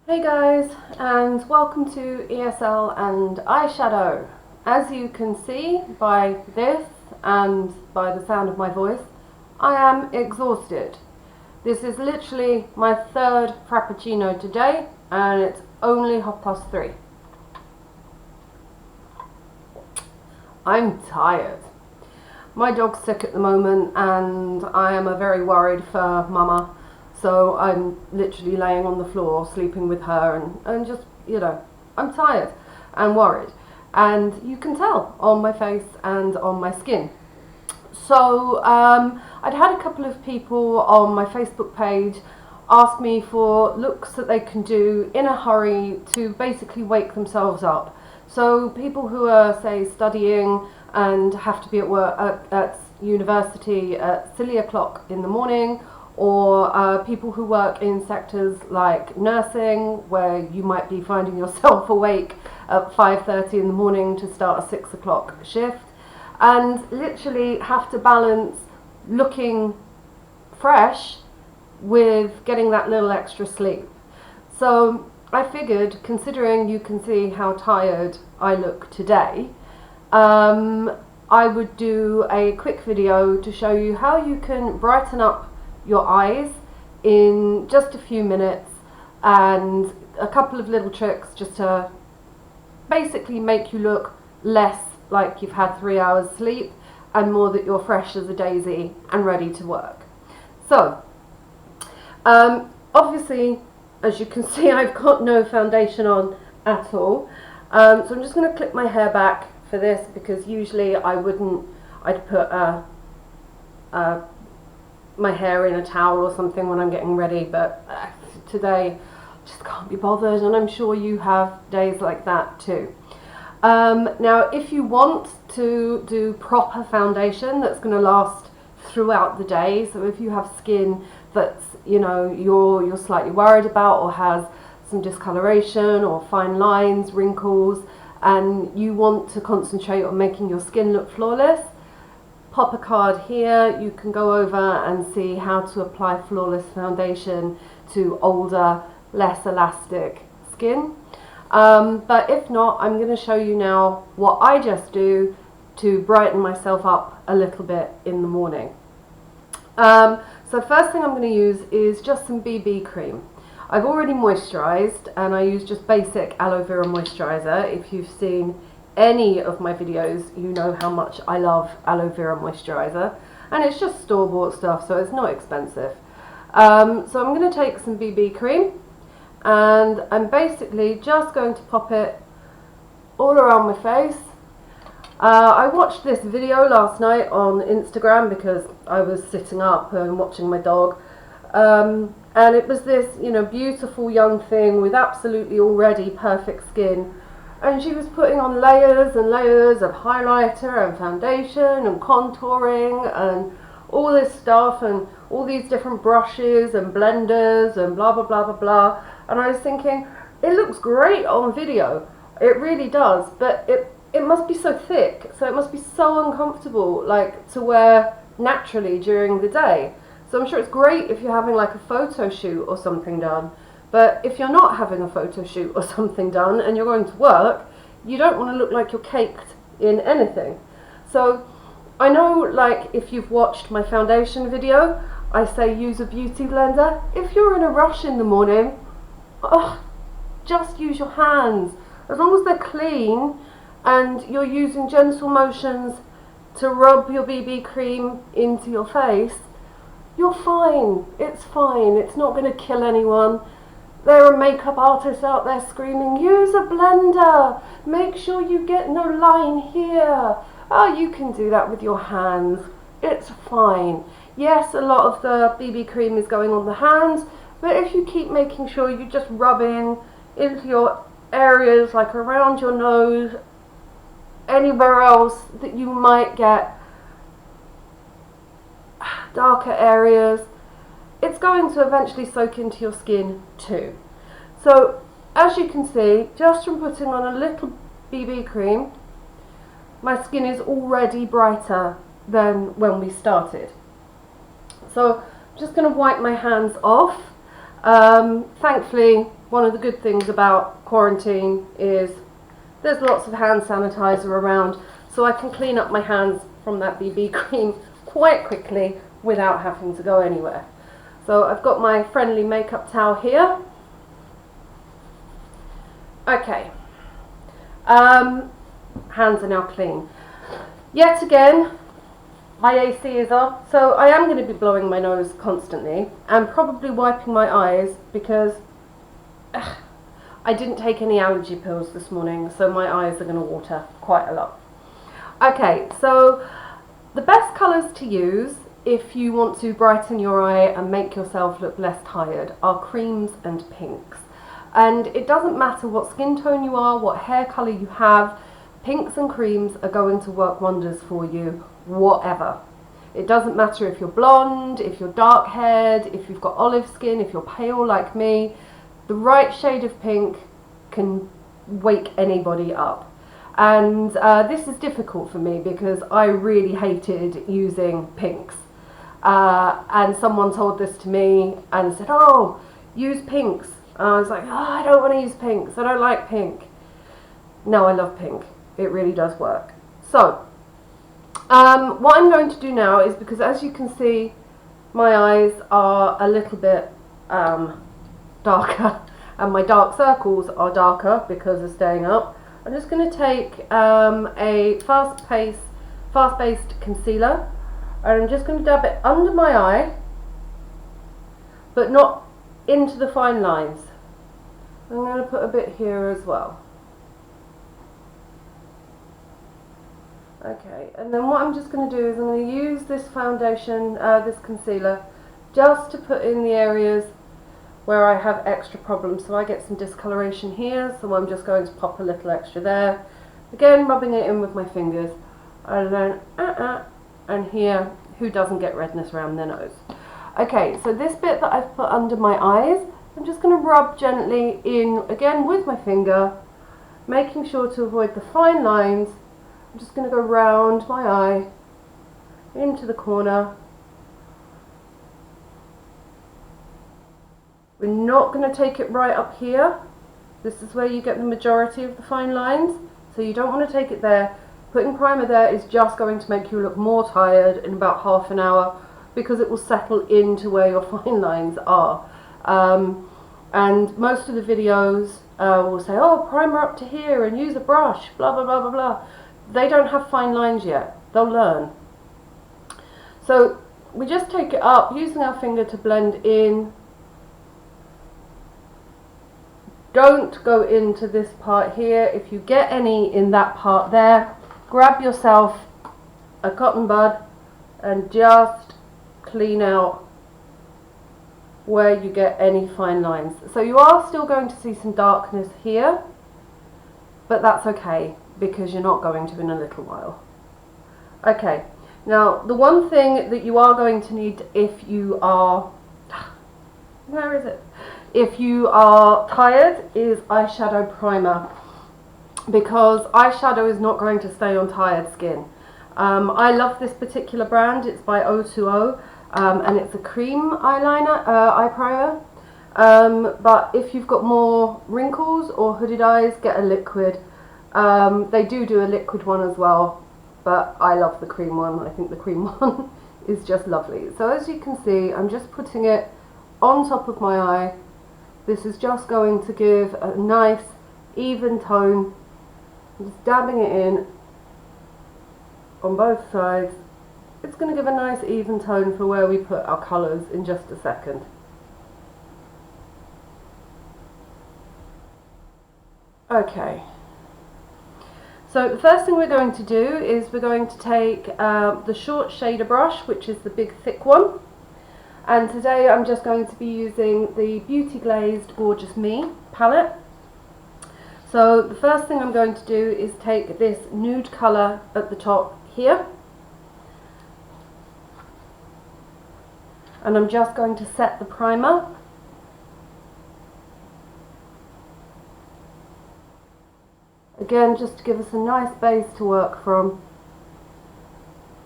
Hey guys, and welcome to ESL and eyeshadow. As you can see by this and by the sound of my voice, I am exhausted. This is literally my third Frappuccino today and it's only 3:30. I'm tired. My dog's sick at the moment and I am very worried for Mama. So I'm literally laying on the floor, sleeping with her and just, I'm tired and worried. And you can tell on my face and on my skin. So I'd had a couple of people on my Facebook page ask me for looks that they can do in a hurry to basically wake themselves up. So people who are, say, studying and have to be at work at university at silly o'clock in the morning, or people who work in sectors like nursing, where you might be finding yourself awake at 5:30 in the morning to start a 6 o'clock shift, and literally have to balance looking fresh with getting that little extra sleep. So I figured, considering you can see how tired I look today, I would do a quick video to show you how you can brighten up your eyes in just a few minutes, and a couple of little tricks just to basically make you look less like you've had 3 hours sleep and more that you're fresh as a daisy and ready to work. So obviously, as you can see, I've got no foundation on at all, so I'm just going to clip my hair back for this, because usually I'd put my hair in a towel or something when I'm getting ready, but today just can't be bothered, and I'm sure you have days like that too. Now if you want to do proper foundation that's going to last throughout the day, so if you have skin that's you're slightly worried about, or has some discoloration or fine lines, wrinkles, and you want to concentrate on making your skin look flawless, pop a card here. You can go over and see how to apply flawless foundation to older, less elastic skin. But if not, I'm going to show you now what I just do to brighten myself up a little bit in the morning. So first thing I'm going to use is just some BB cream. I've already moisturized, and I use just basic aloe vera moisturizer. If you've seen any of my videos, you know how much I love aloe vera moisturizer, and it's just store-bought stuff, so it's not expensive. So I'm going to take some BB cream, and I'm basically just going to pop it all around my face. I watched this video last night on Instagram because I was sitting up and watching my dog, and it was this beautiful young thing with absolutely already perfect skin, and she was putting on layers and layers of highlighter and foundation and contouring and all this stuff, and all these different brushes and blenders and blah blah blah blah blah. And I was thinking, it looks great on video, it really does, but it must be so thick, so it must be so uncomfortable to wear naturally during the day. So I'm sure it's great if you're having like a photo shoot or something done, but if you're not having a photo shoot or something done and you're going to work, you don't want to look like you're caked in anything. So I know, if you've watched my foundation video, I say use a beauty blender. If you're in a rush in the morning, just use your hands. As long as they're clean and you're using gentle motions to rub your BB cream into your face, you're fine. It's fine. It's not going to kill anyone. There are makeup artists out there screaming, use a blender, make sure you get no line here. Oh, you can do that with your hands. It's fine. Yes, a lot of the BB cream is going on the hands, but if you keep making sure you're just rubbing into your areas, like around your nose, anywhere else that you might get darker areas, it's going to eventually soak into your skin too. So as you can see, just from putting on a little BB cream, my skin is already brighter than when we started. So I'm just going to wipe my hands off. Thankfully one of the good things about quarantine is there's lots of hand sanitizer around, so I can clean up my hands from that BB cream quite quickly without having to go anywhere. So I've got my friendly makeup towel here. Okay, hands are now clean. Yet again, my AC is off, so I am going to be blowing my nose constantly and probably wiping my eyes because I didn't take any allergy pills this morning, so my eyes are going to water quite a lot. Okay, so the best colours to use if you want to brighten your eye and make yourself look less tired are creams and pinks. And it doesn't matter what skin tone you are, what hair colour you have, pinks and creams are going to work wonders for you, whatever. It doesn't matter if you're blonde, if you're dark haired, if you've got olive skin, if you're pale like me. The right shade of pink can wake anybody up. And this is difficult for me because I really hated using pinks. And someone told this to me and said, oh, use pinks. And I was like, oh, I don't want to use pinks. I don't like pink. No, I love pink. It really does work. So, what I'm going to do now is, because as you can see, my eyes are a little bit darker and my dark circles are darker because of staying up. I'm just going to take a fast-based concealer and I'm just going to dab it under my eye, but not into the fine lines. I'm going to put a bit here as well. Okay, and then what I'm just going to do is I'm going to use this foundation, this concealer, just to put in the areas where I have extra problems. So I get some discoloration here, so I'm just going to pop a little extra there. Again, rubbing it in with my fingers. And then, and here, who doesn't get redness around their nose? Okay, so this bit that I've put under my eyes, I'm just going to rub gently in, again with my finger, making sure to avoid the fine lines. I'm just going to go round my eye, into the corner. We're not going to take it right up here. This is where you get the majority of the fine lines, so you don't want to take it there. Putting primer there is just going to make you look more tired in about half an hour because it will settle into where your fine lines are. And most of the videos will say, oh, primer up to here and use a brush, blah, blah, blah, blah, blah. They don't have fine lines yet. They'll learn. So we just take it up using our finger to blend in. Don't go into this part here. If you get any in that part there, grab yourself a cotton bud and just clean out where you get any fine lines. So you are still going to see some darkness here, but that's okay because you're not going to in a little while. Okay, now the one thing that you are going to need if you are, where is it? If you are tired is eyeshadow primer, because eyeshadow is not going to stay on tired skin. I love this particular brand. It's by O2O. And it's a cream eyeliner, eye primer, but if you've got more wrinkles or hooded eyes, get a liquid. They do a liquid one as well, but I love the cream one. I think the cream one is just lovely. So as you can see, I'm just putting it on top of my eye. This is just going to give a nice even tone. I'm just dabbing it in on both sides. It's going to give a nice even tone for where we put our colours in just a second. Okay, so the first thing we're going to do is we're going to take the short shader brush, which is the big thick one, and today I'm just going to be using the Beauty Glazed Gorgeous Me palette. So the first thing I'm going to do is take this nude colour at the top here, and I'm just going to set the primer. Again, just to give us a nice base to work from.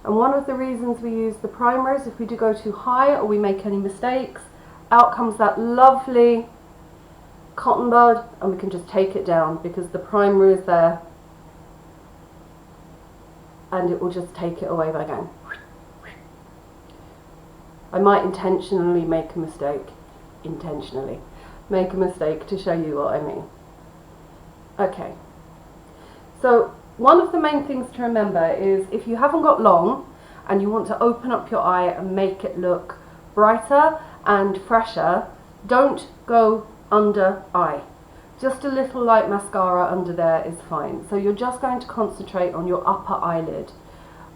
And one of the reasons we use the primer is if we do go too high or we make any mistakes, out comes that lovely cotton bud, and we can just take it down because the primer is there, and it will just take it away by going. I might intentionally make a mistake, to show you what I mean. Okay, so one of the main things to remember is if you haven't got long and you want to open up your eye and make it look brighter and fresher, don't go under eye. Just a little light mascara under there is fine. So you're just going to concentrate on your upper eyelid.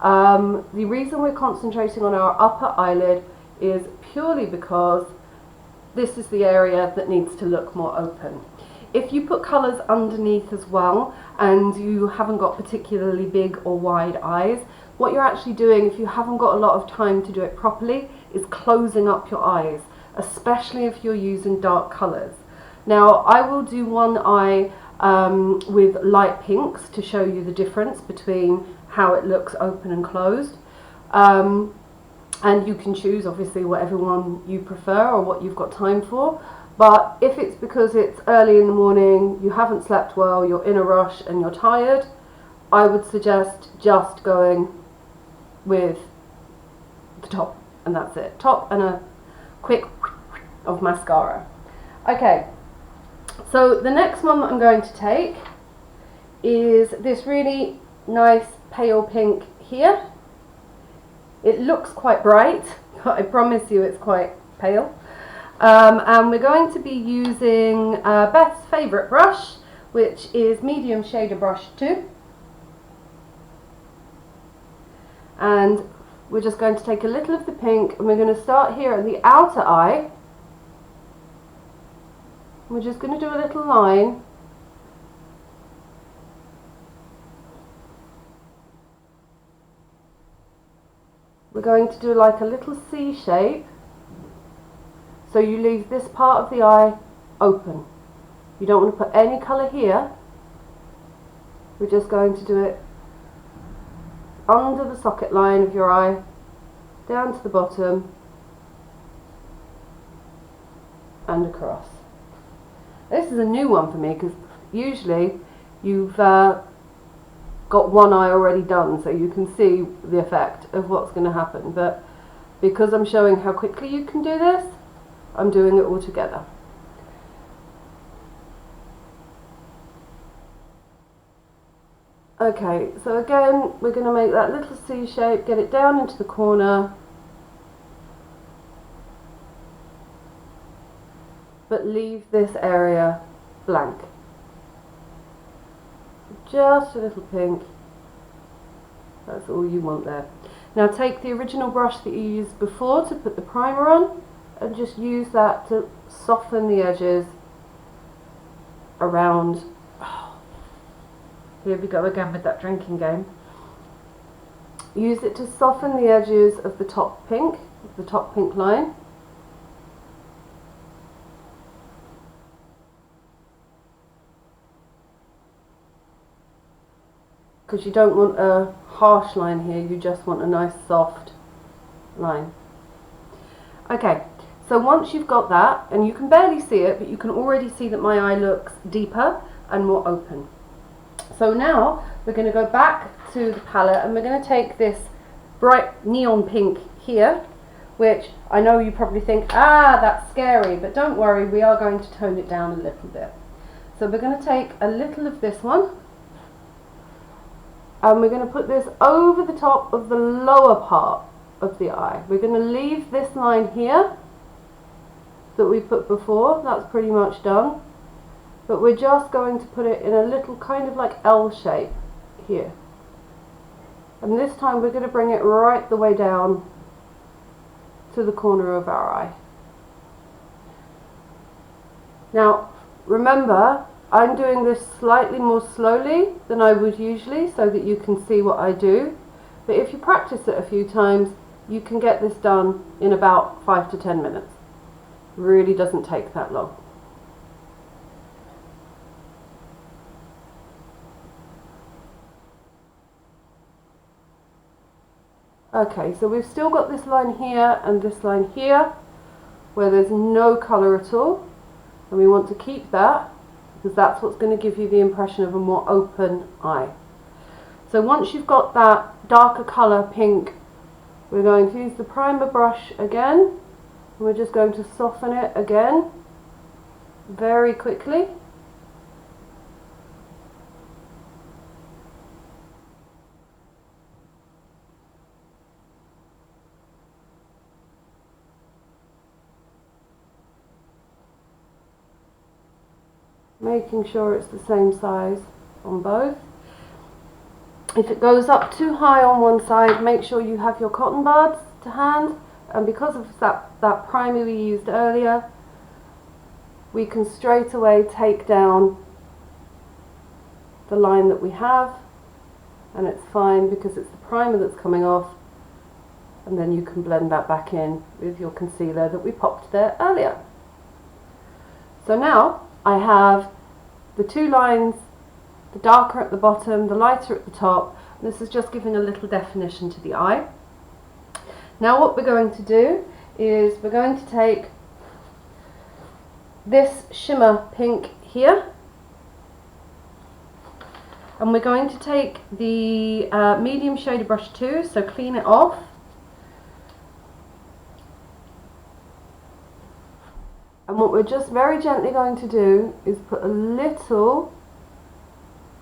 The reason we're concentrating on our upper eyelid is purely because this is the area that needs to look more open. If you put colours underneath as well and you haven't got particularly big or wide eyes, what you're actually doing, if you haven't got a lot of time to do it properly, is closing up your eyes, especially if you're using dark colours. Now, I will do one eye with light pinks to show you the difference between how it looks open and closed. And you can choose, obviously, whatever one you prefer or what you've got time for. But if it's because it's early in the morning, you haven't slept well, you're in a rush and you're tired, I would suggest just going with the top, and that's it. Top and a quick of mascara. Okay, so the next one that I'm going to take is this really nice pale pink here. It looks quite bright, but I promise you it's quite pale. And we're going to be using Beth's favourite brush, which is medium shader brush 2. And we're just going to take a little of the pink and we're going to start here at the outer eye. We're just going to do a little line. We're going to do like a little C shape. So you leave this part of the eye open. You don't want to put any colour here. We're just going to do it under the socket line of your eye, down to the bottom, and across. This is a new one for me because usually you've got one eye already done, so you can see the effect of what's going to happen. But because I'm showing how quickly you can do this, I'm doing it all together. Okay, so again, we're going to make that little C shape, get it down into the corner, but leave this area blank. Just a little pink. That's all you want there. Now take the original brush that you used before to put the primer on and just use that to soften the edges around. Oh, here we go again with that drinking game. Use it to soften the edges of the top pink line. Because you don't want a harsh line here, you just want a nice soft line. Okay, so once you've got that, and you can barely see it, but you can already see that my eye looks deeper and more open. So now we're going to go back to the palette and we're going to take this bright neon pink here, which I know you probably think, ah, that's scary, but don't worry, we are going to tone it down a little bit. So we're going to take a little of this one, and we're going to put this over the top of the lower part of the eye. We're going to leave this line here that we put before, that's pretty much done, but we're just going to put it in a little kind of like L shape here. And this time we're going to bring it right the way down to the corner of our eye. Now remember, I'm doing this slightly more slowly than I would usually so that you can see what I do, but if you practice it a few times you can get this done in about 5 to 10 minutes. Really doesn't take that long. Okay, so we've still got this line here and this line here where there's no colour at all. and we want to keep that because that's what's going to give you the impression of a more open eye. So once you've got that darker colour pink, we're going to use the primer brush again, and we're just going to soften it again very quickly. Making sure it's the same size on both. If it goes up too high on one side, make sure you have your cotton buds to hand, and because of that primer we used earlier, we can straight away take down the line that we have, and it's fine because it's the primer that's coming off, and then you can blend that back in with your concealer that we popped there earlier. So now I have the two lines, the darker at the bottom, the lighter at the top. And this is just giving a little definition to the eye. Now what we're going to do is we're going to take this shimmer pink here, and we're going to take the medium shader brush 2, so clean it off. And what we're just very gently going to do is put a little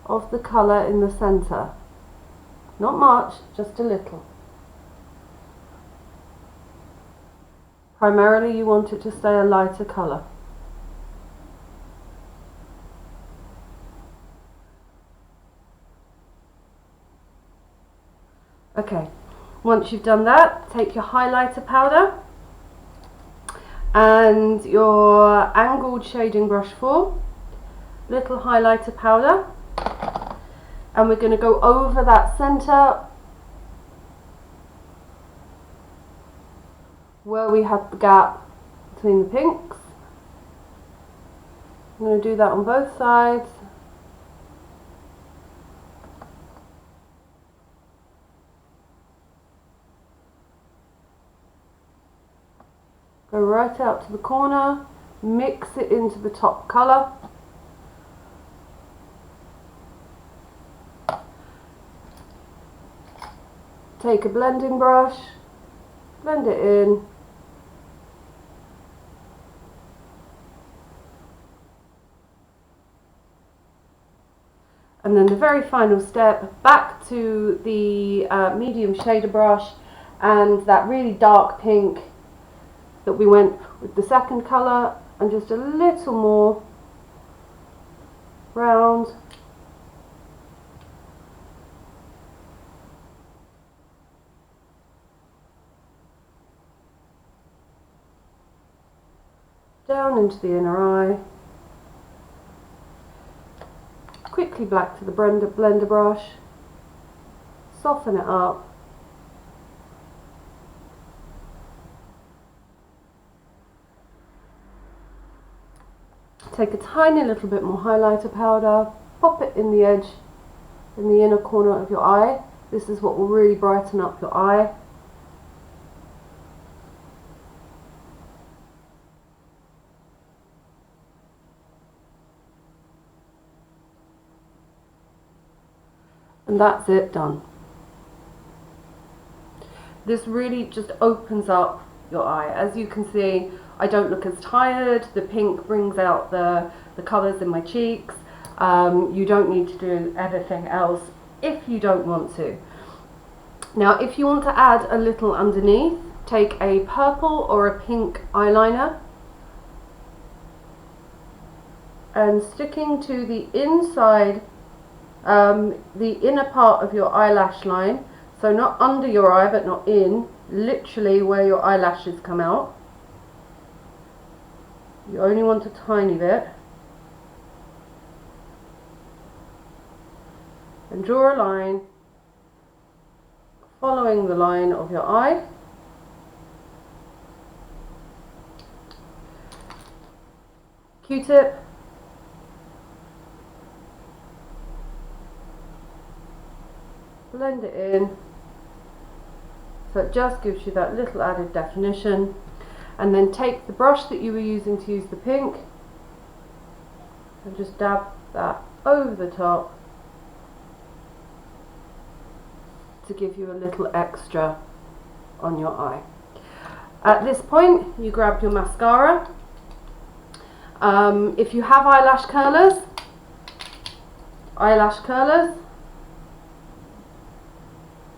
of the colour in the centre. Not much, just a little. Primarily you want it to stay a lighter colour. Okay, once you've done that, take your highlighter powder and your angled shading brush 4, little highlighter powder, and we're going to go over that centre where we had the gap between the pinks. I'm going to do that on both sides. Go right out to the corner, mix it into the top colour. Take a blending brush, blend it in. And then the very final step, back to the medium shader brush and that really dark pink that we went with the second colour, and just a little more round. Down into the inner eye. Quickly back to the blender brush. Soften it up. Take a tiny little bit more highlighter powder, pop it in the edge, in the inner corner of your eye. This is what will really brighten up your eye. And that's it, done. This really just opens up your eye. As you can see, I don't look as tired. The pink brings out the colours in my cheeks. You don't need to do anything else if you don't want to. Now, if you want to add a little underneath, take a purple or a pink eyeliner and sticking to the inside, the inner part of your eyelash line, so not under your eye but not in, literally where your eyelashes come out. You only want a tiny bit. And draw a line following the line of your eye. Q-tip. Blend it in. So it just gives you that little added definition. And then take the brush that you were using to use the pink and just dab that over the top to give you a little extra on your eye. At this point, you grab your mascara. If you have eyelash curlers,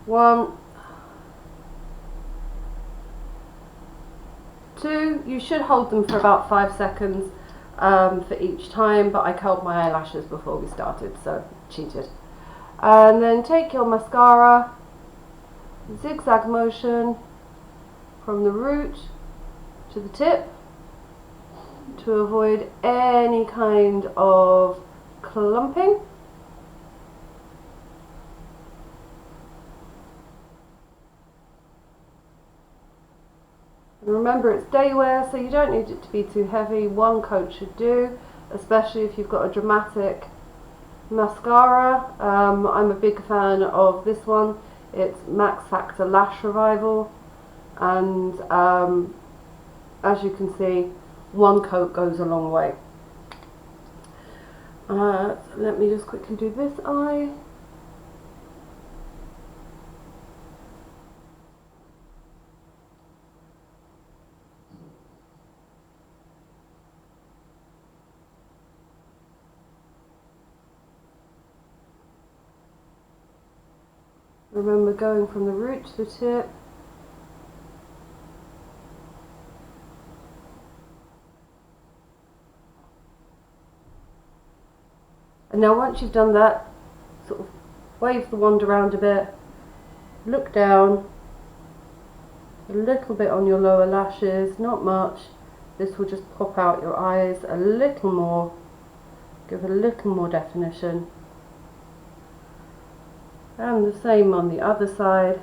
one, two, you should hold them for about 5 seconds for each time, but I curled my eyelashes before we started, so cheated. And then take your mascara, zigzag motion from the root to the tip to avoid any kind of clumping. And remember, it's day wear, so you don't need it to be too heavy. One coat should do, especially if you've got a dramatic mascara. I'm a big fan of this one. It's Max Factor Lash Revival, and as you can see, one coat goes a long way. Let me just quickly do this eye. Remember, going from the root to the tip. And now once you've done that, sort of wave the wand around a bit, look down, a little bit on your lower lashes, not much. This will just pop out your eyes a little more, give a little more definition. And the same on the other side.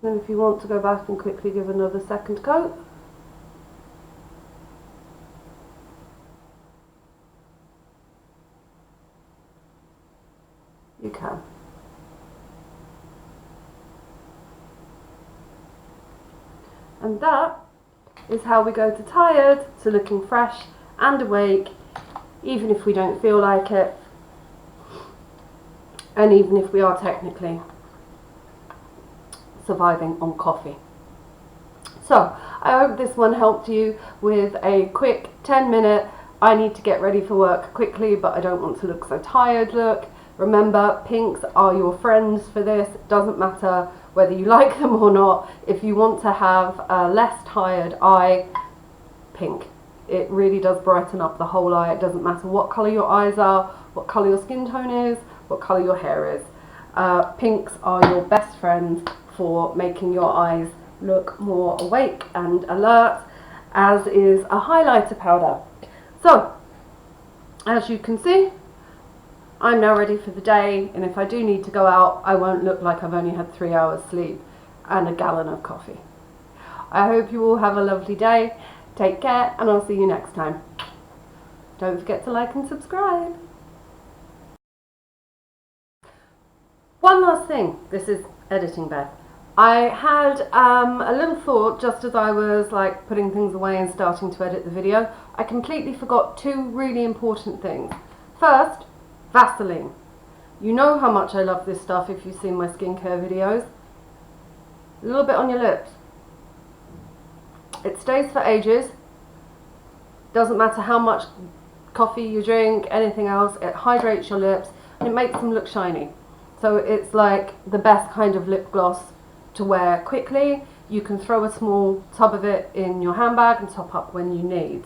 Then if you want to go back and quickly give another second coat. You can. And that is how we go to tired to looking fresh and awake, even if we don't feel like it, and even if we are technically surviving on coffee. So I hope this one helped you with a quick 10-minute, I need to get ready for work quickly but I don't want to look so tired look. Remember, pinks are your friends for this. It doesn't matter whether you like them or not. If you want to have a less tired eye, pink. It really does brighten up the whole eye. It doesn't matter what colour your eyes are, what colour your skin tone is, what colour your hair is. Pinks are your best friends for making your eyes look more awake and alert, as is a highlighter powder. So, as you can see, I'm now ready for the day, and if I do need to go out, I won't look like I've only had 3 hours sleep and a gallon of coffee. I hope you all have a lovely day. Take care, and I'll see you next time. Don't forget to like and subscribe. One last thing, this is editing Beth. I had a little thought just as I was like putting things away and starting to edit the video. I completely forgot 2 really important things. First, Vaseline. You know how much I love this stuff if you've seen my skincare videos. A little bit on your lips. It stays for ages. Doesn't matter how much coffee you drink, anything else. It hydrates your lips and it makes them look shiny. So it's like the best kind of lip gloss to wear quickly. You can throw a small tub of it in your handbag and top up when you need.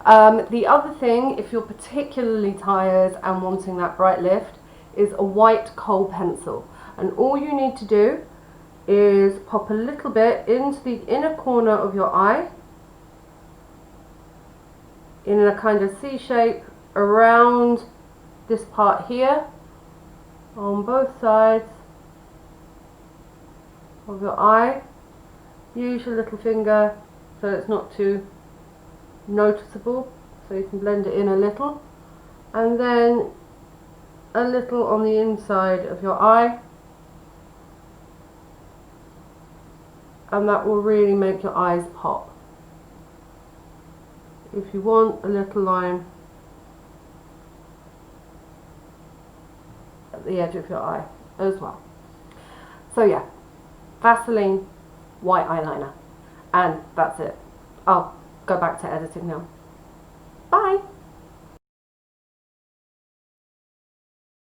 The other thing, if you're particularly tired and wanting that bright lift, is a white kohl pencil. And all you need to do is pop a little bit into the inner corner of your eye in a kind of C shape around this part here on both sides of your eye. Use your little finger so it's not too noticeable, so you can blend it in a little, and then a little on the inside of your eye, and that will really make your eyes pop. If you want a little line at the edge of your eye as well. So yeah, Vaseline, white eyeliner, and that's it. I'll go back to editing now. Bye!